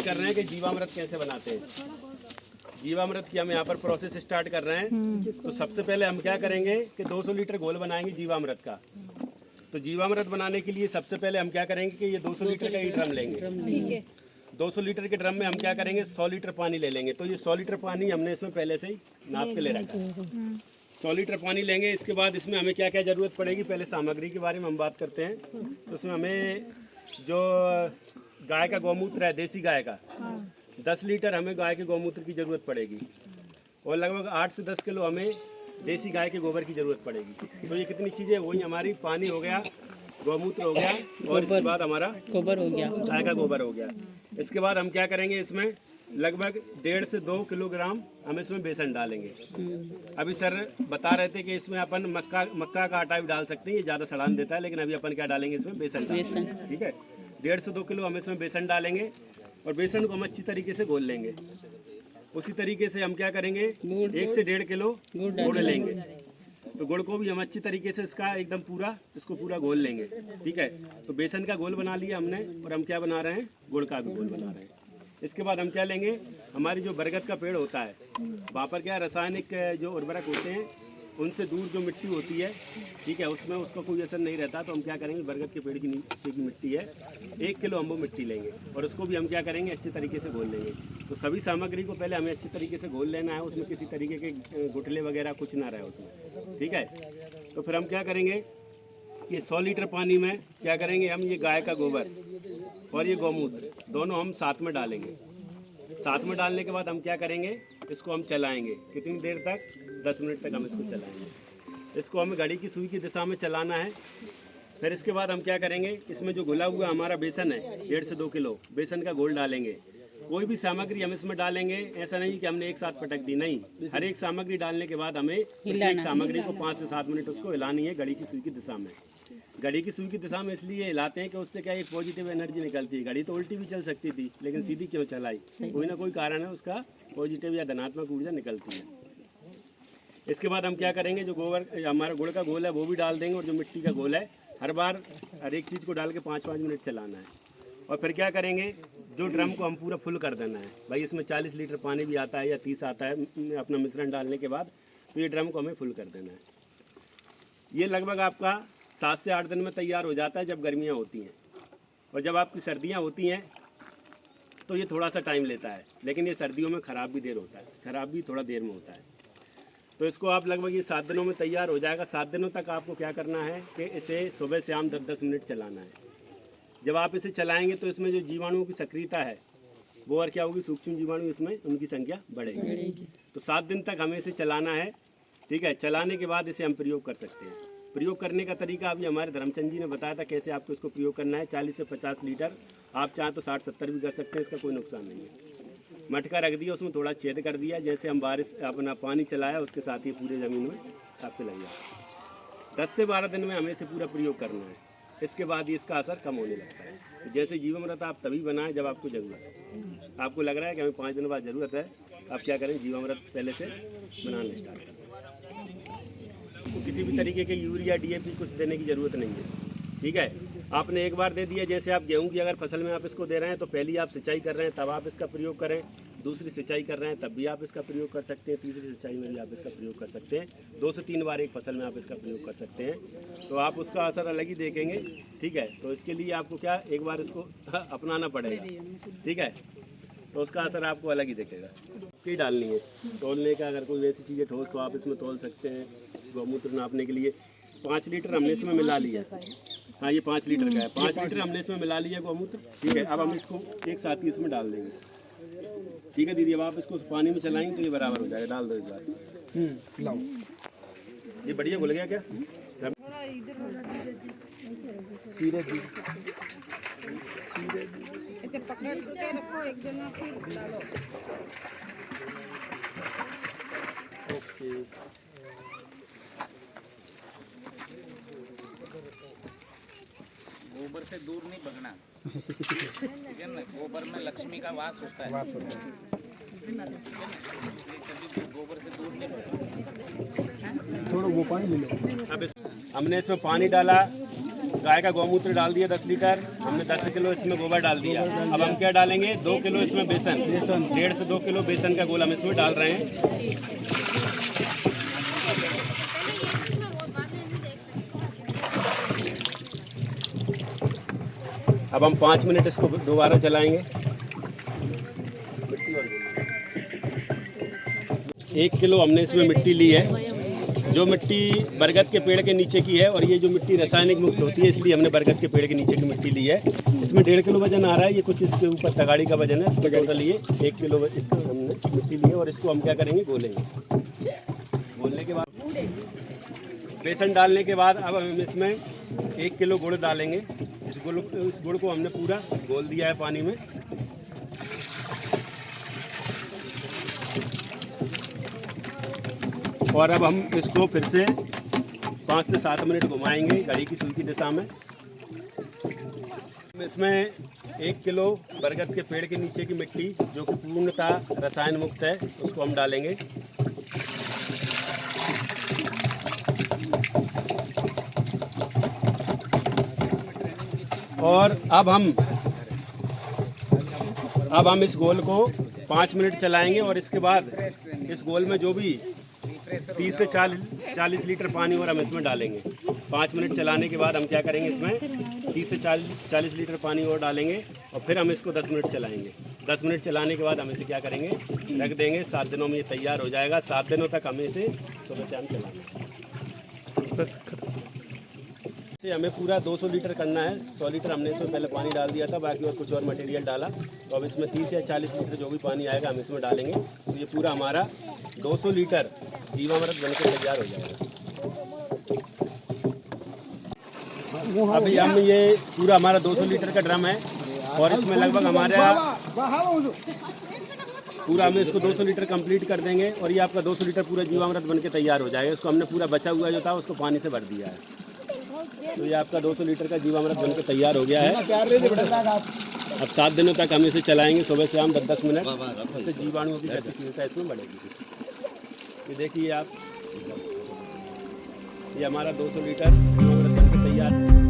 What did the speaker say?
कर रहे हैं कि जीवामृत कैसे बनाते हैं। जीवामृत की हम यहाँ पर प्रोसेस स्टार्ट कर रहे हैं। तो सबसे पहले हम क्या करेंगे कि 200 लीटर घोल बनाएंगे जीवामृत का। तो जीवामृत बनाने के लिए सबसे पहले हम क्या करेंगे कि ये 200 लीटर का ही ड्रम लेंगे। 200 लीटर के ड्रम में हम क्या करेंगे 100 लीटर पानी ले लेंगे। तो ये 100 लीटर पानी हमने इसमें पहले से ही नाप के ले रखा है। 100 लीटर पानी लेंगे। इसके बाद इसमें हमें क्या क्या ज़रूरत पड़ेगी, पहले सामग्री के बारे में हम बात करते हैं। तो इसमें हमें जो गाय का गौमूत्र है, देसी गाय का 10 लीटर हमें गाय के गौमूत्र की ज़रूरत पड़ेगी। और लगभग 8 से 10 किलो हमें देसी गाय के गोबर की ज़रूरत पड़ेगी। तो ये कितनी चीज़ें वही हमारी, पानी हो गया, गौमूत्र हो गया और इसके बाद हमारा गोबर हो गया, गाय का गोबर हो गया। इसके बाद हम क्या करेंगे, इसमें लगभग 1.5 से 2 किलोग्राम हम इसमें बेसन डालेंगे। अभी सर बता रहे थे कि इसमें अपन मक्का का आटा भी डाल सकते हैं, ये ज़्यादा सड़ान देता है, लेकिन अभी अपन क्या डालेंगे इसमें बेसन डालेंगे। ठीक है, 1.5 से 2 किलो हम इसमें बेसन डालेंगे और बेसन को हम अच्छी तरीके से घोल लेंगे। उसी तरीके से हम क्या करेंगे 1 से 1.5 किलो गुड़ लेंगे। तो गुड़ को भी हम अच्छी तरीके से इसका एकदम इसको पूरा घोल लेंगे। ठीक है, तो बेसन का घोल बना लिया हमने और हम क्या बना रहे हैं, गुड़ का भी घोल बना रहे हैं। इसके बाद हम क्या लेंगे, हमारी जो बरगद का पेड़ होता है वहाँ पर क्या रासायनिक जो उर्वरक होते हैं उनसे दूर जो मिट्टी होती है, ठीक है, उसमें उसका कोई असर नहीं रहता। तो हम क्या करेंगे, बरगद के पेड़ की नीचे की मिट्टी है 1 किलो हम वो मिट्टी लेंगे और उसको भी हम क्या करेंगे अच्छी तरीके से घोल लेंगे। तो सभी सामग्री को पहले हमें अच्छी तरीके से घोल लेना है, उसमें किसी तरीके के गुठले वगैरह कुछ ना रहे उसमें। ठीक है, तो फिर हम क्या करेंगे कि 100 लीटर पानी में क्या करेंगे, हम ये गाय का गोबर और ये गौमूत्र दोनों हम साथ में डालेंगे। साथ में डालने के बाद हम क्या करेंगे, इसको हम चलाएंगे। कितनी देर तक, 10 मिनट तक हम इसको चलाएंगे। इसको हमें घड़ी की सुई की दिशा में चलाना है। फिर इसके बाद हम क्या करेंगे, इसमें जो घुला हुआ हमारा बेसन है 1.5 से 2 किलो बेसन का घोल डालेंगे। कोई भी सामग्री हम इसमें डालेंगे, ऐसा नहीं कि हमने एक साथ पटक दी, नहीं, हर एक सामग्री डालने के बाद हमें एक सामग्री को 5 से 7 मिनट उसको हिलानी है घड़ी की सुई की दिशा में। घड़ी की सुई की दिशा में इसलिए हिलाते हैं कि उससे क्या एक पॉजिटिव एनर्जी निकलती है। घड़ी तो उल्टी भी चल सकती थी, लेकिन सीधी क्यों चलाई, कोई ना कोई कारण है, उसका पॉजिटिव या धनात्मक ऊर्जा निकलती है। इसके बाद हम क्या करेंगे, जो गोबर हमारा गुड़ का घोल है वो भी डाल देंगे और जो मिट्टी का घोल है हर एक चीज़ को डाल के 5-5 मिनट चलाना है। और फिर क्या करेंगे, जो ड्रम को हम पूरा फुल कर देना है। भाई इसमें 40 लीटर पानी भी आता है या 30 आता है अपना मिश्रण डालने के बाद, तो ये ड्रम को हमें फुल कर देना है। ये लगभग आपका 7 से 8 दिन में तैयार हो जाता है जब गर्मियाँ होती हैं। और जब आपकी सर्दियाँ होती हैं तो ये थोड़ा सा टाइम लेता है, लेकिन ये सर्दियों में ख़राब भी ख़राब भी थोड़ा देर में होता है। तो इसको आप लगभग ये 7 दिनों में तैयार हो जाएगा। 7 दिनों तक आपको क्या करना है कि इसे सुबह शाम 10-10 मिनट चलाना है। जब आप इसे चलाएंगे तो इसमें जो जीवाणुओं की सक्रियता है वो और क्या होगी, सूक्ष्म जीवाणु इसमें उनकी संख्या बढ़ेगी। तो 7 दिन तक हमें इसे चलाना है। ठीक है, चलाने के बाद इसे हम प्रयोग कर सकते हैं। प्रयोग करने का तरीका अभी हमारे धर्मचंद जी ने बताया था कैसे आपको इसको प्रयोग करना है। 40 से 50 लीटर, आप चाहें तो 60-70 भी कर सकते हैं, इसका कोई नुकसान नहीं है। मटका रख दिया, उसमें थोड़ा छेद कर दिया, जैसे हम बारिश अपना पानी चलाया उसके साथ ही पूरे ज़मीन में आपके लग जाए। 10 से 12 दिन में हमें इसे पूरा प्रयोग करना है। इसके बाद ही इसका असर कम होने लगता है। तो जैसे जीवामृत आप तभी बनाएं जब आपको ज़रूरत है। आपको लग रहा है कि हमें 5 दिन बाद ज़रूरत है, आप क्या करें, जीवामृत पहले से बनाना स्टार्ट करें। तो किसी भी तरीके के यूरिया DAP कुछ देने की ज़रूरत नहीं है। ठीक है, आपने एक बार दे दिया, जैसे आप गेहूं की अगर फसल में आप इसको दे रहे हैं तो पहली आप सिंचाई कर रहे हैं तब आप इसका प्रयोग करें, दूसरी सिंचाई कर रहे हैं तब भी आप इसका प्रयोग कर सकते हैं, तीसरी सिंचाई में भी आप इसका प्रयोग कर सकते हैं। 2 से 3 बार एक फसल में आप इसका प्रयोग कर सकते हैं। तो आप उसका असर अलग ही देखेंगे। ठीक है, तो इसके लिए आपको क्या एक बार इसको अपनाना पड़ेगा। ठीक है, तो उसका असर आपको अलग ही दिखेगा। की डालनी है, तोलने का अगर कोई वैसी चीज़ें ठोस तो आप इसमें तोल सकते हैं। गौमूत्र नापने के लिए 5 लीटर हमने इसमें मिला लिया। हाँ, ये 5 लीटर का है, 5 लीटर हमने इसमें मिला लिया गौमूत्र। ठीक है, अब हम इसको एक साथ ही इसमें डाल देंगे। ठीक है दीदी, अब आप इसको पानी में चलाएंगे तो ये बराबर हो जाएगा। डाल दो एक बार। लाओ, ये बढ़िया घुल गया क्या? ऐसे पकड़ के रखो, एक जना फिर डालो। ओके, गोबर से दूर नहीं भगना। ठीक है ना, गोबर में लक्ष्मी का वास होता है। ठीक है ना, इसलिए कभी भी गोबर से दूर नहीं भगना। थोड़ा वो पानी ले लो। अब हमने इसमें पानी डाला, गाय का गौमूत्र डाल दिया 10 लीटर, हमने 10 किलो इसमें गोबर डाल दिया। अब हम क्या डालेंगे, 2 किलो इसमें बेसन, 1.5 से 2 किलो बेसन का घोल हम इसमें डाल रहे हैं। अब हम 5 मिनट इसको दोबारा चलाएंगे। 1 किलो हमने इसमें मिट्टी ली है, जो मिट्टी बरगद के पेड़ के नीचे की है, और ये जो मिट्टी रासायनिक मुक्त होती है, इसलिए हमने बरगद के पेड़ के नीचे की मिट्टी ली है। इसमें 1.5 किलो वजन आ रहा है, ये कुछ इसके ऊपर तगाड़ी का वजन है, तो टोटल ये 1 किलो इसको हमने मिट्टी ली है। और इसको हम क्या करेंगे, घोलेंगे। घोलने के बाद बेसन डालने के बाद अब हम इसमें 1 किलो गुड़ डालेंगे। इस गुड़ को हमने पूरा घोल दिया है पानी में। और अब हम इसको फिर से 5 से 7 मिनट घुमाएंगे घड़ी की सुई की दिशा में। इसमें 1 किलो बरगद के पेड़ के नीचे की मिट्टी, जो कि पूर्णतः रसायन मुक्त है, उसको हम डालेंगे। और अब हम इस घोल को 5 मिनट चलाएंगे, और इसके बाद इस घोल में जो भी 30 से 40 लीटर पानी और हम इसमें डालेंगे। 5 मिनट चलाने के बाद हम क्या करेंगे, इसमें 30 से 40 लीटर पानी और डालेंगे, और फिर हम इसको 10 मिनट चलाएंगे। 10 मिनट चलाने के बाद हम इसे क्या करेंगे, रख देंगे। 7 दिनों में ये तैयार हो जाएगा। 7 दिनों तक हमें इसे सुबह शाम चलाना है। इसे हमें पूरा 200 लीटर करना है। 100 लीटर हमने इसमें पहले पानी डाल दिया था, बाकी और कुछ और मटेरियल डाला। तो अब इसमें 30 या 40 लीटर जो भी पानी आएगा हम इसमें डालेंगे। तो ये पूरा हमारा 200 लीटर जीवामृत बनकर तैयार हो जाएगा। अभी हम ये पूरा हमारा 200 लीटर का ड्रम है, और इसमें लगभग हमारा पूरा हम इसको 200 लीटर कंप्लीट कर देंगे, और ये आपका 200 लीटर पूरा जीवामृत बनकर तैयार हो जाएगा। इसको हमने पूरा बचा हुआ जो था उसको पानी से भर दिया है। तो ये आपका 200 लीटर का जीवामृत बनकर तैयार हो गया है। अब 7 दिनों तक हम इसे चलाएंगे, सुबह शाम 10-10 मिनट। इससे जीवाणुओं की गतिशीलता इसमें बढ़ेगी। ये देखिए आप, ये हमारा 200 लीटर जीवामृत बनकर तैयार है।